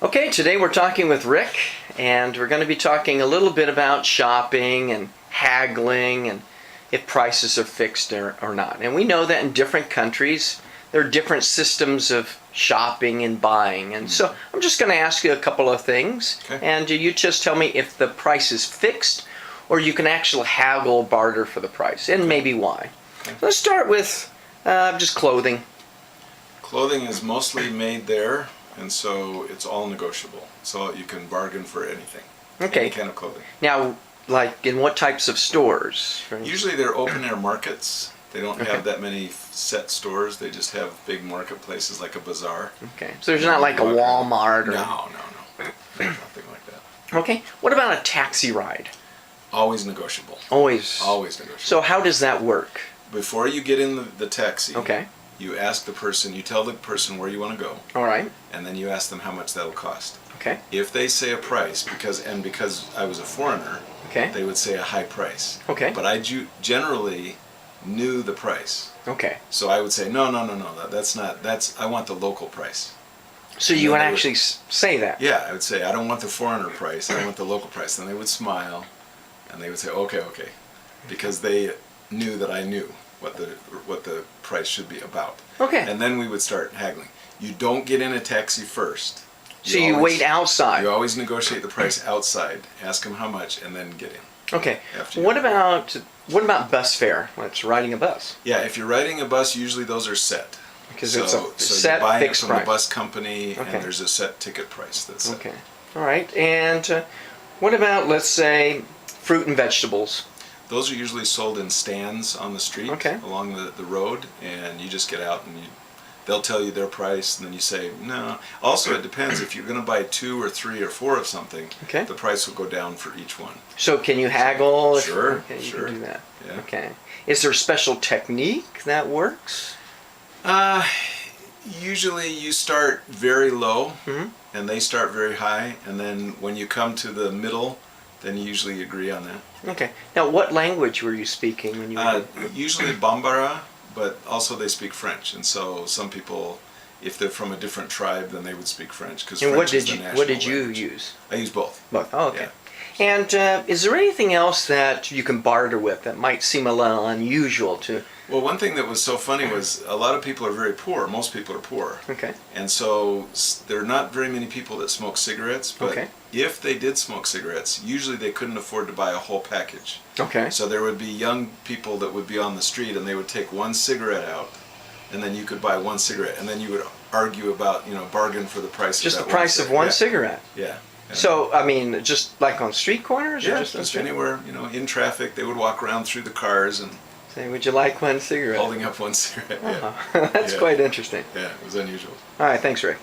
Okay, today we're talking with Rick, and we're going to be talking a little bit about shopping and haggling and if prices are fixed or not. And we know that in different countries, there are different systems of shopping and buying. And so I'm just going to ask you a couple of things, and you just tell me if the price is fixed or you can actually haggle, barter for the price, and maybe why. Let's start with just clothing. Clothing is mostly made there, and so it's all negotiable. So you can bargain for anything. Okay. Any kind of clothing. Now, like in what types of stores? Usually they're open air markets. They don't have that many set stores. They just have big marketplaces like a bazaar. Okay. So there's not like a Walmart or... No. Nothing like that. Okay. What about a taxi ride? Always negotiable. Always negotiable. So how does that work? Before you get in the taxi, okay, you ask the person, you tell the person where you want to go. All right. And then you ask them how much that'll cost. Okay. If they say a price, because I was a foreigner, okay, they would say a high price. Okay. But I generally knew the price. Okay. So I would say, no, I want the local price. So you would actually say that? Yeah, I would say, I don't want the foreigner price, I want the local price. Then they would smile, and they would say, okay. Because they knew that I knew what the price should be about. Okay. And then we would start haggling. You don't get in a taxi first. So you wait outside. You always negotiate the price outside. Ask them how much, and then get in. Okay. What about bus fare? It's riding a bus. Yeah, if you're riding a bus, usually those are set. Because it's a set you buy fixed it from price. the bus company, Okay. and there's a set ticket price that's set. Okay. All right. And what about, let's say, fruit and vegetables? Those are usually sold in stands on the street along the road, and you just get out and they'll tell you their price, and then you say no. Also, it depends. If you're going to buy 2 or 3 or 4 of something, the price will go down for each one. So can you haggle? Sure. Okay, you can do that. Yeah. Okay. Is there a special technique that works? Usually you start very low, Mm-hmm. and they start very high, and then when you come to the middle, then you usually agree on that. Okay. Now, what language were you speaking when you were... Usually Bambara, but also they speak French, and so some people, if they're from a different tribe, then they would speak French, because French is the national language. What did you use? I use both. Both. Oh, okay. Yeah. And is there anything else that you can barter with that might seem a little unusual to... Well, one thing that was so funny was a lot of people are very poor. Most people are poor. Okay. And so there are not very many people that smoke cigarettes, but if they did smoke cigarettes, usually they couldn't afford to buy a whole package. Okay. So there would be young people that would be on the street, and they would take one cigarette out, and then you could buy one cigarette, and then you would argue about, bargain for the price of that. Just the price of one cigarette? Yeah. So, I mean, just like on street corners? Yeah, or just anywhere, in traffic. They would walk around through the cars and... Say, would you like one cigarette? Holding up one cigarette, yeah. That's quite interesting. Yeah, it was unusual. All right, thanks, Rick.